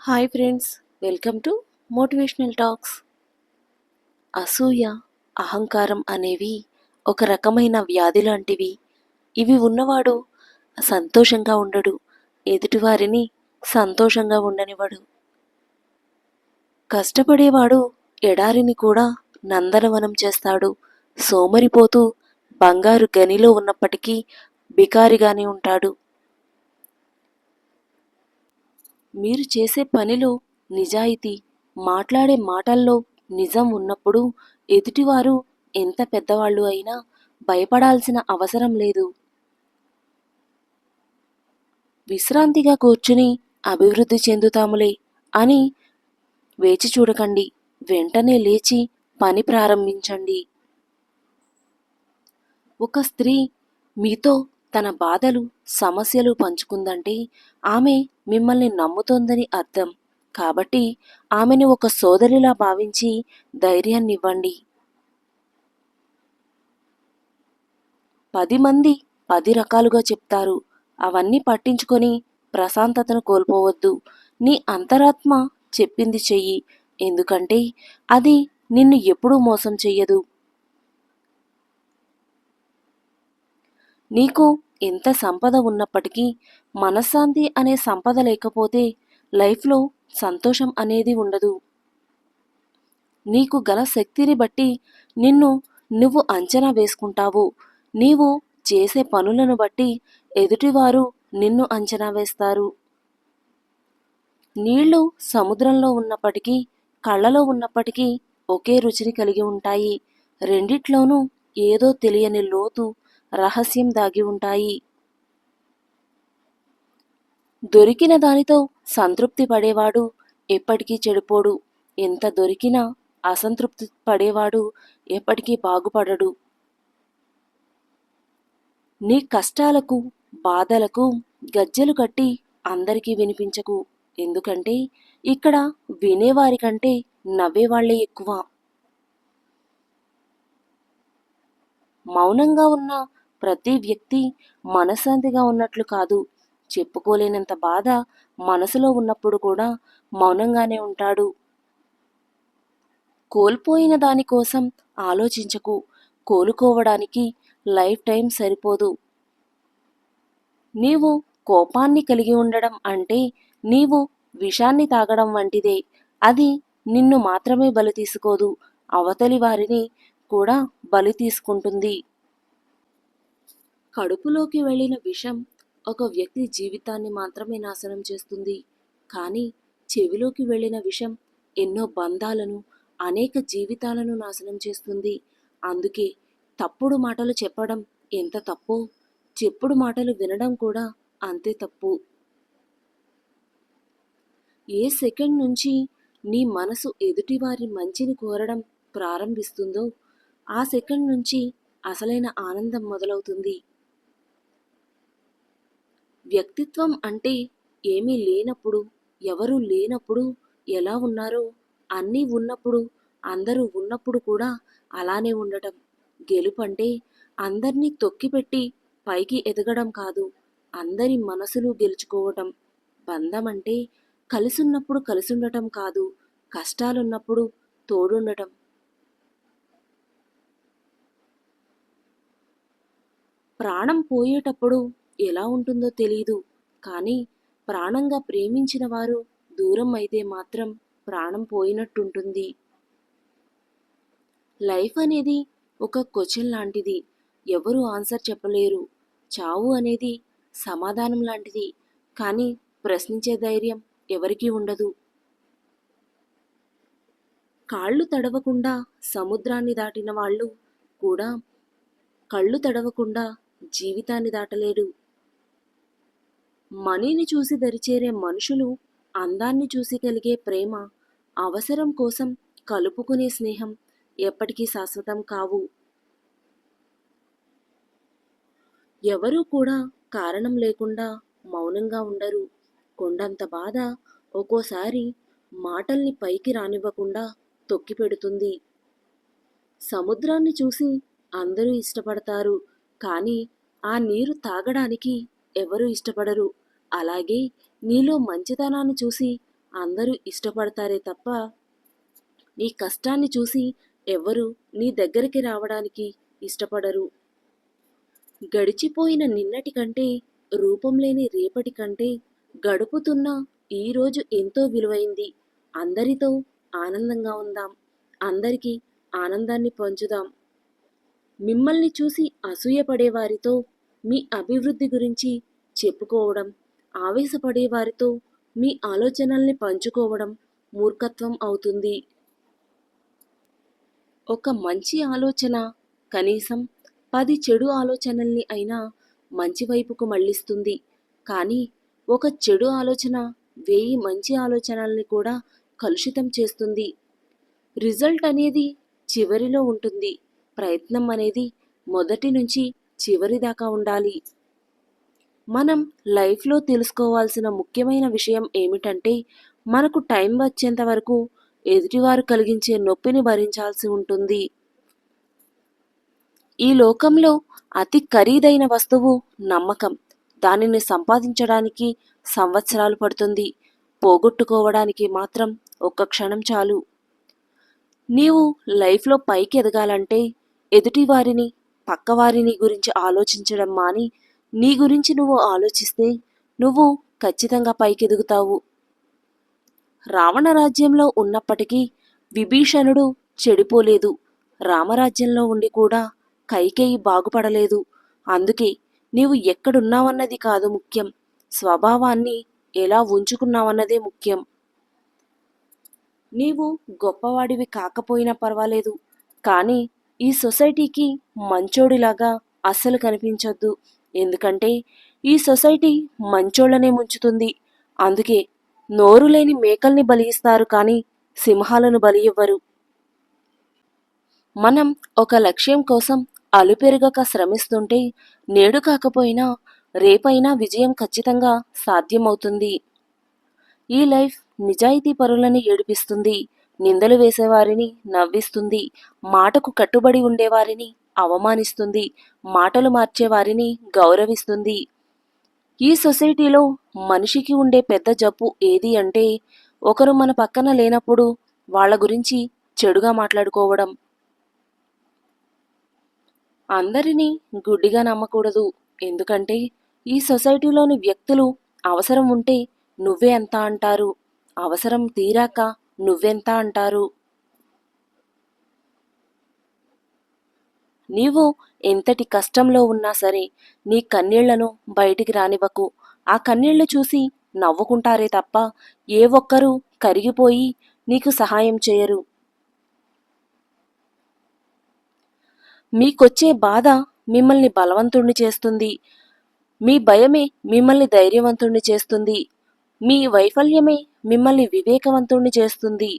Hi friends, welcome to motivational talks. అసూయ, అహంకారం అనేవి ఒక రకమైన వ్యాధి లాంటివి. ఇవి ఉన్నవాడు సంతోషంగా ఉండడు, ఎదుటివారిని సంతోషంగా ఉండనివ్వడు. కష్టపడేవాడు ఎడారిని కూడా నందనవనం చేస్తాడు. సోమరిపోతూ బంగారు గనిలో ఉన్నప్పటికీ బికారిగానే ఉంటాడు. మీరు చేసే పనిలో నిజాయితీ, మాట్లాడే మాటల్లో నిజం ఉన్నప్పుడు ఎదుటివారు ఎంత పెద్దవాళ్ళు అయినా భయపడాల్సిన అవసరం లేదు. విశ్రాంతిగా కూర్చుని అభివృద్ధి చెందుతాములే అని వేచి చూడకండి. వెంటనే లేచి పని ప్రారంభించండి. ఒక స్త్రీ మీతో తన బాధలు, సమస్యలు పంచుకుందంటే ఆమె మిమ్మల్ని నమ్ముతోందని అర్థం. కాబట్టి ఆమెను ఒక సోదరిలా భావించి ధైర్యాన్నివ్వండి. 10 మంది 10 రకాలుగా చెప్తారు. అవన్నీ పట్టించుకొని ప్రశాంతతను కోల్పోవద్దు. నీ అంతరాత్మ చెప్పింది చెయ్యి. ఎందుకంటే అది నిన్ను ఎప్పుడూ మోసం చెయ్యదు. నీకు ఎంత సంపద ఉన్నప్పటికీ మనశ్శాంతి అనే సంపద లేకపోతే లైఫ్లో సంతోషం అనేది ఉండదు. నీకు గల శక్తిని బట్టి నిన్ను నువ్వు అంచనా వేసుకుంటావు. నీవు చేసే పనులను బట్టి ఎదుటివారు నిన్ను అంచనా వేస్తారు. నీళ్లు సముద్రంలో ఉన్నప్పటికీ, కళ్ళలో ఉన్నప్పటికీ ఒకే రుచిని కలిగి ఉంటాయి. రెండిట్లోనూ ఏదో తెలియని లోతు, రహస్యం దాగి ఉంటాయి. దొరికిన దానితో సంతృప్తి పడేవాడు ఎప్పటికీ చెడిపోడు. ఎంత దొరికినా అసంతృప్తి పడేవాడు ఎప్పటికీ బాగుపడడు. నీ కష్టాలకు, బాధలకు గజ్జెలు కట్టి అందరికీ వినిపించకు. ఎందుకంటే ఇక్కడ వినేవారి కంటే నవ్వేవాళ్లే ఎక్కువ. మౌనంగా ఉన్న ప్రతి వ్యక్తి మనశ్శాంతిగా ఉన్నట్లు కాదు. చెప్పుకోలేనంత బాధ మనసులో ఉన్నప్పుడు కూడా మౌనంగానే ఉంటాడు. కోల్పోయిన దానికోసం ఆలోచించకు. కోలుకోవడానికి లైఫ్ టైం సరిపోదు. నీవు కోపాన్ని కలిగి ఉండడం అంటే నీవు విషాన్ని తాగడం వంటిదే. అది నిన్ను మాత్రమే బలి తీసుకోదు, అవతలి వారిని కూడా బలి తీసుకుంటుంది. కడుపులోకి వెళ్ళిన విషం ఒక వ్యక్తి జీవితాన్ని మాత్రమే నాశనం చేస్తుంది. కానీ చెవిలోకి వెళ్ళిన విషం ఎన్నో బంధాలను, అనేక జీవితాలను నాశనం చేస్తుంది. అందుకే తప్పుడు మాటలు చెప్పడం ఎంత తప్పో, చెప్పుడు మాటలు వినడం కూడా అంతే తప్పు. ఏ సెకండ్ నుంచి నీ మనసు ఎదుటివారి మంచిని కోరడం ప్రారంభిస్తుందో ఆ సెకండ్ నుంచి అసలైన ఆనందం మొదలవుతుంది. వ్యక్తిత్వం అంటే ఏమీ లేనప్పుడు, ఎవరూ లేనప్పుడు ఎలా ఉన్నారో అన్నీ ఉన్నప్పుడు, అందరూ ఉన్నప్పుడు కూడా అలానే ఉండటం. గెలుపంటే అందర్నీ తొక్కిపెట్టి పైకి ఎదగడం కాదు, అందరి మనసులు గెలుచుకోవటం. బంధం అంటే కలిసున్నప్పుడు కలిసుండటం కాదు, కష్టాలున్నప్పుడు తోడుండటం. ప్రాణం పోయేటప్పుడు ఎలా ఉంటుందో తెలీదు, కానీ ప్రాణంగా ప్రేమించిన వారు దూరం అయితే మాత్రం ప్రాణం పోయినట్టుంటుంది. లైఫ్ అనేది ఒక క్వశ్చన్ లాంటిది, ఎవరు ఆన్సర్ చెప్పలేరు. చావు అనేది సమాధానం లాంటిది, కానీ ప్రశ్నించే ధైర్యం ఎవరికీ ఉండదు. కాళ్ళు తడవకుండా సముద్రాన్ని దాటిన వాళ్ళు కూడా కళ్ళు తడవకుండా జీవితాన్ని దాటలేడు. మనీని చూసి దరిచేరే మనుషులు, అందాన్ని చూసి కలిగే ప్రేమ, అవసరం కోసం కలుపుకునే స్నేహం ఎప్పటికీ శాశ్వతం కావు. ఎవరూ కూడా కారణం లేకుండా మౌనంగా ఉండరు. కొండంత బాధ ఒక్కోసారి మాటల్ని పైకి రానివ్వకుండా తొక్కిపెడుతుంది. సముద్రాన్ని చూసి అందరూ ఇష్టపడతారు, కానీ ఆ నీరు తాగడానికి ఎవరూ ఇష్టపడరు. అలాగే నీలో మంచితనాన్ని చూసి అందరూ ఇష్టపడతారే తప్ప నీ కష్టాన్ని చూసి ఎవ్వరూ నీ దగ్గరికి రావడానికి ఇష్టపడరు. గడిచిపోయిన నిన్నటి కంటే, రూపం లేని రేపటి కంటే, గడుపుతున్న ఈరోజు ఎంతో విలువైంది. అందరితో ఆనందంగా ఉందాం. అందరికీ ఆనందాన్ని పంచుదాం. మిమ్మల్ని చూసి అసూయపడేవారితో మీ అభివృద్ధి గురించి చెప్పుకోవడం, ఆవేశపడేవారితో మీ ఆలోచనల్ని పంచుకోవడం మూర్ఖత్వం అవుతుంది. ఒక మంచి ఆలోచన కనీసం 10 చెడు ఆలోచనల్ని అయినా మంచి వైపుకు మళ్ళిస్తుంది. కానీ ఒక చెడు ఆలోచన 1000 మంచి ఆలోచనల్ని కూడా కలుషితం చేస్తుంది. రిజల్ట్ అనేది చివరిలో ఉంటుంది. ప్రయత్నం అనేది మొదటి నుంచి చివరి దాకా ఉండాలి. మనం లైఫ్లో తెలుసుకోవాల్సిన ముఖ్యమైన విషయం ఏమిటంటే, మనకు టైం వచ్చేంత వరకు ఎదుటివారు కలిగించే నొప్పిని భరించాల్సి ఉంటుంది. ఈ లోకంలో అతి ఖరీదైన వస్తువు నమ్మకం. దానిని సంపాదించడానికి సంవత్సరాలు పడుతుంది. పోగొట్టుకోవడానికి మాత్రం ఒక్క క్షణం చాలు. నీవు లైఫ్లో పైకి ఎదగాలంటే ఎదుటివారిని, పక్కవారిని గురించి ఆలోచించడం మాని నీ గురించి నువ్వు ఆలోచిస్తే నువ్వు ఖచ్చితంగా పైకెదుగుతావు. రావణ రాజ్యంలో ఉన్నప్పటికీ విభీషణుడు చెడిపోలేదు. రామరాజ్యంలో ఉండి కూడా కైకేయి బాగుపడలేదు. అందుకే నీవు ఎక్కడున్నావన్నది కాదు ముఖ్యం, స్వభావాన్ని ఎలా ఉంచుకున్నావన్నదే ముఖ్యం. నీవు గొప్పవాడివి కాకపోయినా పర్వాలేదు, కానీ ఈ సొసైటీకి మంచోడిలాగా అస్సలు కనిపించొద్దు. ఎందుకంటే ఈ సొసైటీ మంచోళ్ళనే ముంచుతుంది. అందుకే నోరు లేని మేకల్ని బలి ఇస్తారు, కానీ సింహాలను బలి ఇవ్వరు. మనం ఒక లక్ష్యం కోసం అలుపెరగక శ్రమిస్తుంటే నేడు కాకపోయినా రేపైనా విజయం ఖచ్చితంగా సాధ్యమవుతుంది. ఈ లైఫ్ నిజాయితీ పరులని ఏడిపిస్తుంది, నిందలు వేసేవారిని నవ్విస్తుంది, మాటకు కట్టుబడి ఉండేవారిని అవమానిస్తుంది, మాటలు మార్చేవారిని గౌరవిస్తుంది. ఈ సొసైటీలో మనిషికి ఉండే పెద్ద జబ్బు ఏది అంటే, ఒకరు మన పక్కన లేనప్పుడు వాళ్ళ గురించి చెడుగా మాట్లాడుకోవడం. అందరినీ గుడ్డిగా నమ్మకూడదు. ఎందుకంటే ఈ సొసైటీలోని వ్యక్తులు అవసరం ఉంటే నువ్వే ఎంత అంటారు, అవసరం తీరాక నువ్వెంత అంటారు. నీవు ఎంతటి కష్టంలో ఉన్నా సరే నీ కన్నీళ్లను బయటికి రానివ్వకు. ఆ కన్నీళ్లు చూసి నవ్వుకుంటారే తప్ప ఏ ఒక్కరూ కరిగిపోయి నీకు సహాయం చేయరు. మీకొచ్చే బాధ మిమ్మల్ని బలవంతుణ్ణి చేస్తుంది. మీ భయమే మిమ్మల్ని ధైర్యవంతుణ్ణి చేస్తుంది. మీ వైఫల్యమే మిమ్మల్ని వివేకవంతుణ్ణి చేస్తుంది.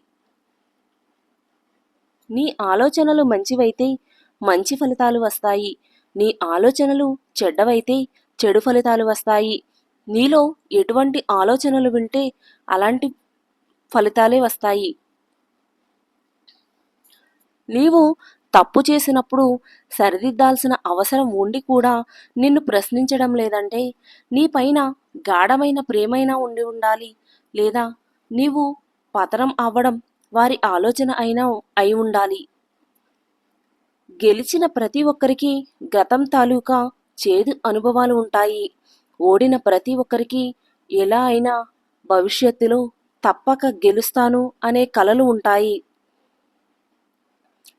నీ ఆలోచనలు మంచివైతే మంచి ఫలితాలు వస్తాయి. నీ ఆలోచనలు చెడ్డవైతే చెడు ఫలితాలు వస్తాయి. నీలో ఎటువంటి ఆలోచనలు వింటే అలాంటి ఫలితాలే వస్తాయి. నీవు తప్పు చేసినప్పుడు సరిదిద్దాల్సిన అవసరం ఉండి కూడా నిన్ను ప్రశ్నించడం లేదంటే నీపైన గాఢమైన ప్రేమైనా ఉండి ఉండాలి, లేదా నీవు పతనం అవ్వడం వారి ఆలోచన అయినా అయి ఉండాలి. గెలిచిన ప్రతి ఒక్కరికి గతం తాలూకా చేదు అనుభవాలు ఉంటాయి. ఓడిన ప్రతి ఒక్కరికి ఎలా అయినా భవిష్యత్తులో తప్పక గెలుస్తాను అనే కలలు ఉంటాయి.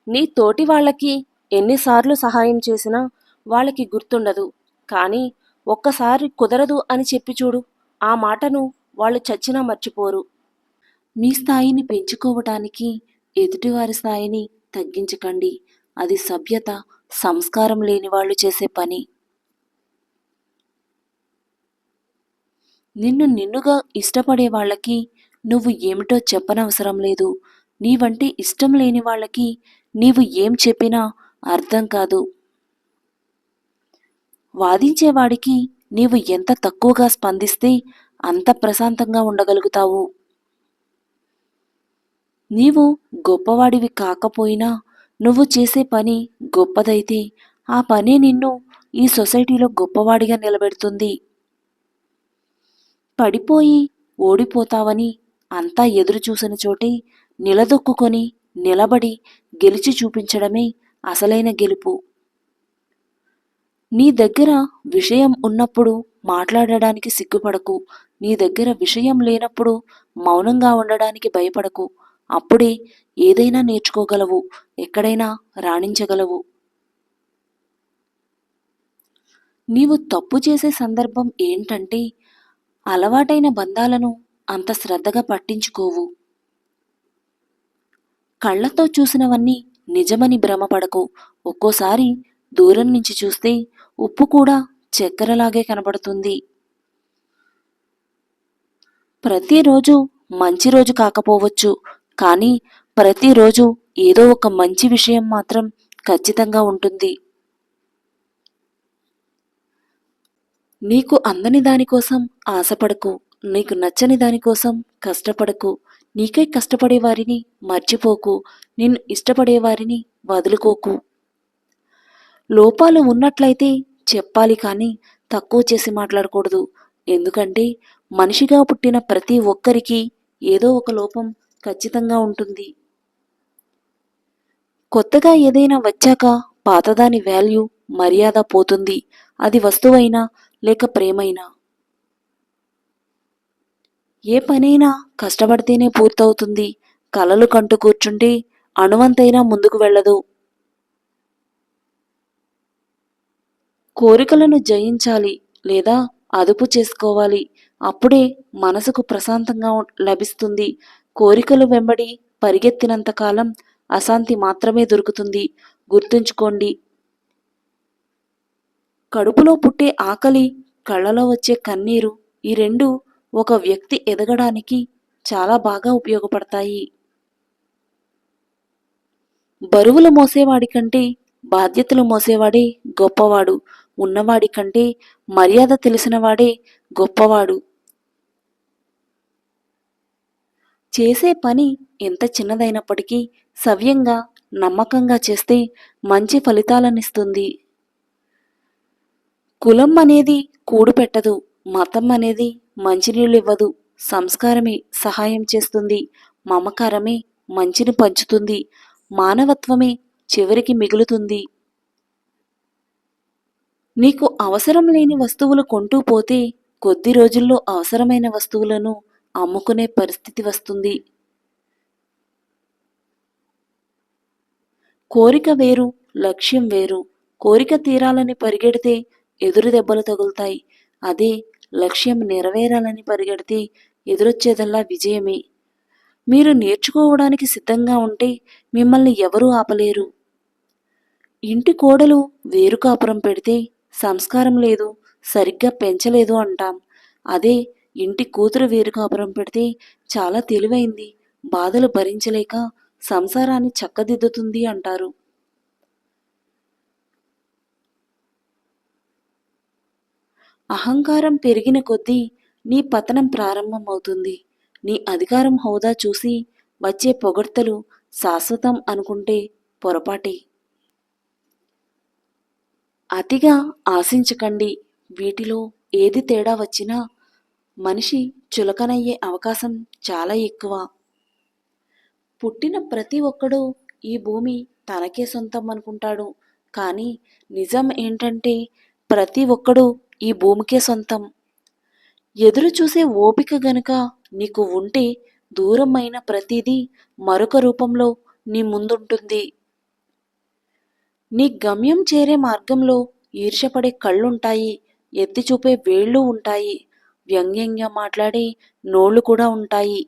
నీ తోటి వాళ్ళకి ఎన్నిసార్లు సహాయం చేసినా వాళ్ళకి గుర్తుండదు. కానీ ఒక్కసారి కుదరదు అని చెప్పి చూడు, ఆ మాటను వాళ్ళు చచ్చినా మర్చిపోరు. మీ స్థాయిని పెంచుకోవటానికి ఎదుటివారి స్థాయిని తగ్గించకండి. అది సభ్యత, సంస్కారం లేని వాళ్ళు చేసే పని. నిన్నుగా ఇష్టపడే వాళ్ళకి నువ్వు ఏమిటో చెప్పనవసరం లేదు. నీవంటే ఇష్టం లేని వాళ్ళకి నీవు ఏం చెప్పినా అర్థం కాదు. వాదించేవాడికి నీవు ఎంత తక్కువగా స్పందిస్తే అంత ప్రశాంతంగా ఉండగలుగుతావు. నీవు గొప్పవాడివి కాకపోయినా నువ్వు చేసే పని గొప్పదైతే ఆ పనే నిన్ను ఈ సొసైటీలో గొప్పవాడిగా నిలబెడుతుంది. పడిపోయి ఓడిపోతావని అంతా ఎదురు చూసిన చోటే నిలదొక్కుకొని నిలబడి గెలిచి చూపించడమే అసలైన గెలుపు. నీ దగ్గర విషయం ఉన్నప్పుడు మాట్లాడడానికి సిగ్గుపడకు. నీ దగ్గర విషయం లేనప్పుడు మౌనంగా ఉండడానికి భయపడకు. అప్పుడే ఏదైనా నేర్చుకోగలవు, ఎక్కడైనా రాణించగలవు. నీవు తప్పు చేసే సందర్భం ఏంటంటే అలవాటైన బంధాలను అంత శ్రద్ధగా పట్టించుకోవు. కళ్ళతో చూసినవన్నీ నిజమని భ్రమపడకు. ఒక్కోసారి దూరం నుంచి చూస్తే ఉప్పు కూడా చక్కెరలాగే కనబడుతుంది. ప్రతిరోజు మంచి రోజు కాకపోవచ్చు, కానీ ప్రతిరోజు ఏదో ఒక మంచి విషయం మాత్రం ఖచ్చితంగా ఉంటుంది. నీకు అందని దానికోసం ఆశపడకు, నీకు నచ్చని దానికోసం కష్టపడకు. నీకై కష్టపడేవారిని మర్చిపోకు, నిన్ను ఇష్టపడేవారిని వదులుకోకు. లోపాలు ఉన్నట్లయితే చెప్పాలి కానీ తక్కువ చేసి మాట్లాడకూడదు. ఎందుకంటే మనిషిగా పుట్టిన ప్రతి ఒక్కరికి ఏదో ఒక లోపం ఖచ్చితంగా ఉంటుంది. కొత్తగా ఏదైనా వచ్చాక పాతదాని వాల్యూ, మర్యాద పోతుంది. అది వస్తువైనా లేక ప్రేమైనా. ఏ పనైనా కష్టపడితేనే పూర్తవుతుంది. కలలు కంటూ కూర్చుంటే అణువంతైనా ముందుకు వెళ్ళదు. కోరికలను జయించాలి లేదా అదుపు చేసుకోవాలి. అప్పుడే మనసుకు ప్రశాంతంగా లభిస్తుంది. కోరికలు వెంబడి పరిగెత్తినంత కాలం అశాంతి మాత్రమే దొరుకుతుంది. గుర్తుంచుకోండి. కడుపులో పుట్టే ఆకలి, కళ్ళలో వచ్చే కన్నీరు, ఈ రెండు ఒక వ్యక్తి ఎదగడానికి చాలా బాగా ఉపయోగపడతాయి. బరువులు మోసేవాడి కంటే బాధ్యతలు మోసేవాడే గొప్పవాడు. ఉన్నవాడి కంటే మర్యాద తెలిసినవాడే గొప్పవాడు. చేసే పని ఎంత చిన్నదైనప్పటికీ సవ్యంగా, నమ్మకంగా చేస్తే మంచి ఫలితాలనిస్తుంది. కులం అనేది కూడు పెట్టదు, మతం అనేది మంచినీళ్ళు ఇవ్వదు. సంస్కారమే సహాయం చేస్తుంది, మమకారమే మంచిని పంచుతుంది, మానవత్వమే చివరికి మిగులుతుంది. నీకు అవసరం లేని వస్తువులు కొంటూ పోతే కొద్ది రోజుల్లో అవసరమైన వస్తువులను అమ్ముకునే పరిస్థితి వస్తుంది. కోరిక వేరు, లక్ష్యం వేరు. కోరిక తీరాలని పరిగెడితే ఎదురు దెబ్బలు తగులుతాయి. అదే లక్ష్యం నెరవేరాలని పరిగెడితే ఎదురొచ్చేదల్లా విజయమే. మీరు నేర్చుకోవడానికి సిద్ధంగా ఉంటే మిమ్మల్ని ఎవరూ ఆపలేరు. ఇంటి కోడలు వేరు కాపురం పెడితే సంస్కారం లేదు, సరిగ్గా పెంచలేదు అంటాం. అదే ఇంటి కూతురు వేరు కాపురం పెడితే చాలా తెలివైంది, బాధలు భరించలేక సంసారాన్ని చక్కదిద్దుతుంది అంటారు. అహంకారం పెరిగిన కొద్దీ నీ పతనం ప్రారంభమవుతుంది. నీ అధికారం హోదా చూసి వచ్చే పొగడ్తలు శాశ్వతం అనుకుంటే పొరపాటే. అతిగా ఆశించకండి. వీటిలో ఏది తేడా వచ్చినా మనిషి చులకనయ్యే అవకాశం చాలా ఎక్కువ. పుట్టిన ప్రతి ఒక్కడూ ఈ భూమి తనకే సొంతం అనుకుంటాడు. కానీ నిజం ఏంటంటే ప్రతి ఒక్కడూ ఈ భూమికే సొంతం. ఎదురు చూసే ఓపిక గనుక నీకు ఉంటే దూరం అయిన ప్రతిదీ మరొక రూపంలో నీ ముందుంటుంది. నీ గమ్యం చేరే మార్గంలో ఈర్ష్యపడే కళ్ళుంటాయి, ఎత్తి చూపే వేళ్ళు ఉంటాయి, వ్యంగ్యంగా మాట్లాడే నోళ్లు కూడా ఉంటాయి.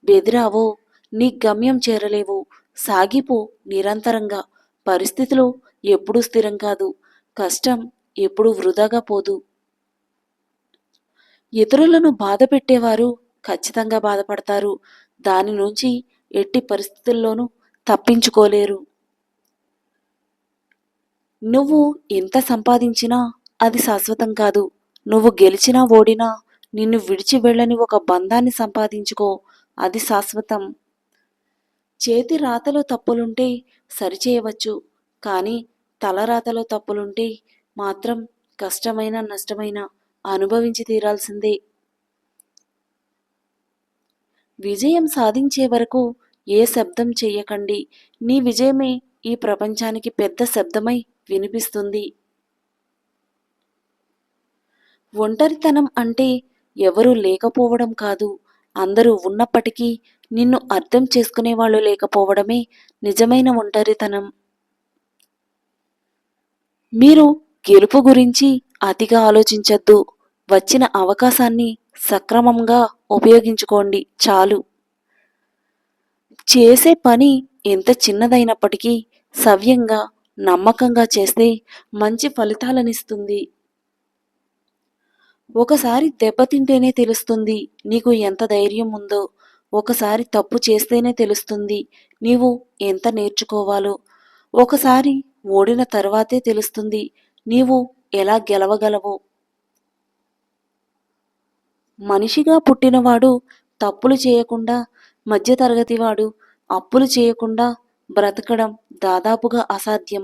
బెదిరావో నీ గమ్యం చేరలేవు. సాగిపో నిరంతరంగా. పరిస్థితులు ఎప్పుడూ స్థిరం కాదు, కష్టం ఎప్పుడూ వృధాగా పోదు. ఇతరులను బాధ పెట్టేవారు ఖచ్చితంగా బాధపడతారు. దాని నుంచి ఎట్టి పరిస్థితుల్లోనూ తప్పించుకోలేరు. నువ్వు ఎంత సంపాదించినా అది శాశ్వతం కాదు. నువ్వు గెలిచినా ఓడినా నిన్ను విడిచి వెళ్ళని ఒక బంధాన్ని సంపాదించుకో, అది శాశ్వతం. చేతి రాతలో తప్పులుంటే సరిచేయవచ్చు, కానీ తలరాతలో తప్పులుంటే మాత్రం కష్టమైన నష్టమైన అనుభవించి తీరాల్సిందే. విజయం సాధించే వరకు ఏ శబ్దం చెయ్యకండి. నీ విజయమే ఈ ప్రపంచానికి పెద్ద శబ్దమై వినిపిస్తుంది. ఒంటరితనం అంటే ఎవరూ లేకపోవడం కాదు, అందరూ ఉన్నప్పటికీ నిన్ను అర్థం చేసుకునేవాళ్ళు లేకపోవడమే నిజమైన ఒంటరితనం. మీరు గెలుపు గురించి అతిగా ఆలోచించొద్దు. వచ్చిన అవకాశాన్ని సక్రమంగా ఉపయోగించుకోండి చాలు. చేసే పని ఎంత చిన్నదైనప్పటికీ సవ్యంగా, నమ్మకంగా చేస్తే మంచి ఫలితాలనిస్తుంది. ఒకసారి దెబ్బతింటేనే తెలుస్తుంది నీకు ఎంత ధైర్యం ఉందో. ఒకసారి తప్పు చేస్తేనే తెలుస్తుంది నీవు ఎంత నేర్చుకోవాలో. ఒకసారి ఓడిన తర్వాతే తెలుస్తుంది నీవు ఎలా గెలవగలవో. మనిషిగా పుట్టినవాడు తప్పులు చేయకుండా, మధ్యతరగతివాడు అప్పులు చేయకుండా బ్రతకడం దాదాపుగా అసాధ్యం.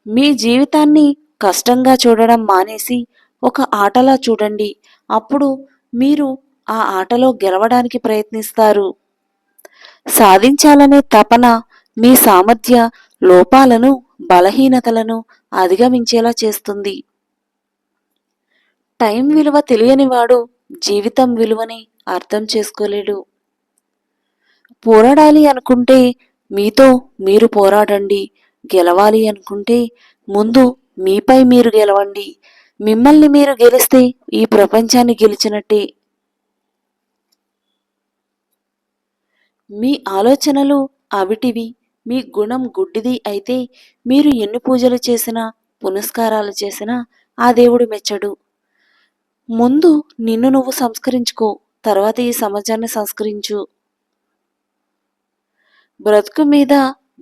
మీ జీవితాన్ని కష్టంగా చూడడం మానేసి ఒక ఆటలా చూడండి. అప్పుడు మీరు ఆ ఆటలో గెలవడానికి ప్రయత్నిస్తారు. సాధించాలనే తపన మీ సామర్థ్య లోపాలను, బలహీనతలను అధిగమించేలా చేస్తుంది. టైం విలువ తెలియనివాడు జీవితం విలువని అర్థం చేసుకోలేడు. పోరాడాలి అనుకుంటే మీతో మీరు పోరాడండి. గెలవాలి అనుకుంటే ముందు మీపై మీరు గెలవండి. మిమ్మల్ని మీరు గెలిస్తే ఈ ప్రపంచాన్ని గెలిచినట్టే. మీ ఆలోచనలు అవిటివి, మీ గుణం గుడ్డిది అయితే మీరు ఎన్ని పూజలు చేసినా, పునస్కారాలు చేసినా ఆ దేవుడు మెచ్చడు. ముందు నిన్ను నువ్వు సంస్కరించుకో, తర్వాత ఈ సమాజాన్ని సంస్కరించు. బ్రతుకు మీద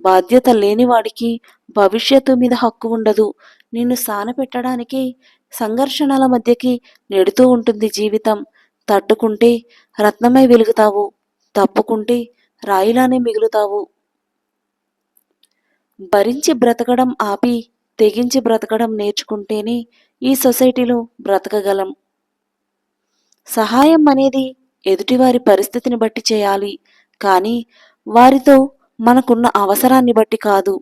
బాధ్యత లేనివాడికి భవిష్యత్తు మీద హక్కు ఉండదు. నిన్ను సానపెట్టడానికి సంఘర్షణల మధ్యకి నెడుతూ ఉంటుంది జీవితం. తట్టుకుంటే రత్నమై వెలుగుతావు, తప్పుకుంటే రాయిలానే మిగులుతావు. భరించి బ్రతకడం ఆపి తెగించి బ్రతకడం నేర్చుకుంటేనే ఈ సొసైటీలో బ్రతకగలం. సహాయం అనేది ఎదుటివారి పరిస్థితిని బట్టి చేయాలి, కానీ వారితో మనకున్న అవసరాన్ని బట్టి కాదు.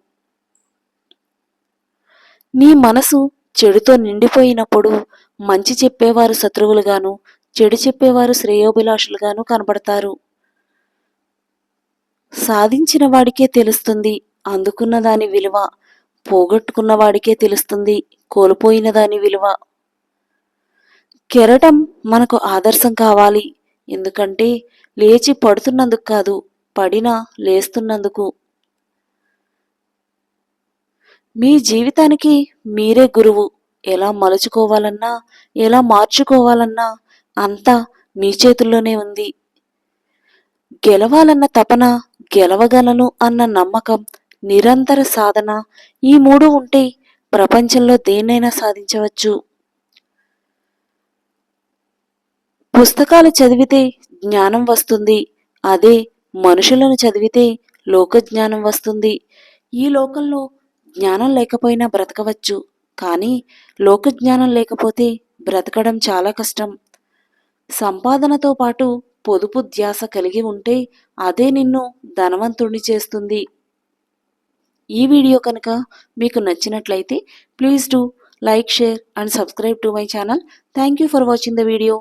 నీ మనసు చెడుతో నిండిపోయినప్పుడు మంచి చెప్పేవారు శత్రువులుగాను, చెడు చెప్పేవారు శ్రేయోభిలాషులుగాను కనబడతారు. సాధించిన వాడికే తెలుస్తుంది అందుకున్న దాని విలువ, పోగొట్టుకున్న వాడికే తెలుస్తుంది కోల్పోయిన దాని విలువ. కెరటం మనకు ఆదర్శం కావాలి, ఎందుకంటే లేచి పడుతున్నందుకు కాదు, పడినా లేస్తున్నందుకు. మీ జీవితానికి మీరే గురువు. ఎలా మలుచుకోవాలన్నా, ఎలా మార్చుకోవాలన్నా అంతా మీ చేతుల్లోనే ఉంది. గెలవాలన్న తపన, గెలవగలను అన్న నమ్మకం, నిరంతర సాధన, ఈ మూడు ఉంటే ప్రపంచంలో దేన్నైనా సాధించవచ్చు. పుస్తకాలు చదివితే జ్ఞానం వస్తుంది, అదే మనుషులను చదివితే లోకజ్ఞానం వస్తుంది. ఈ లోకంలో జ్ఞానం లేకపోయినా బ్రతకవచ్చు, కానీ లోకజ్ఞానం లేకపోతే బ్రతకడం చాలా కష్టం. సంపాదనతో పాటు పొదుపు ధ్యాస కలిగి ఉంటే అదే నిన్ను ధనవంతుడిని చేస్తుంది. ఈ వీడియో కనుక మీకు నచ్చినట్లయితే please do like, share and subscribe to my channel. Thank you for watching the video.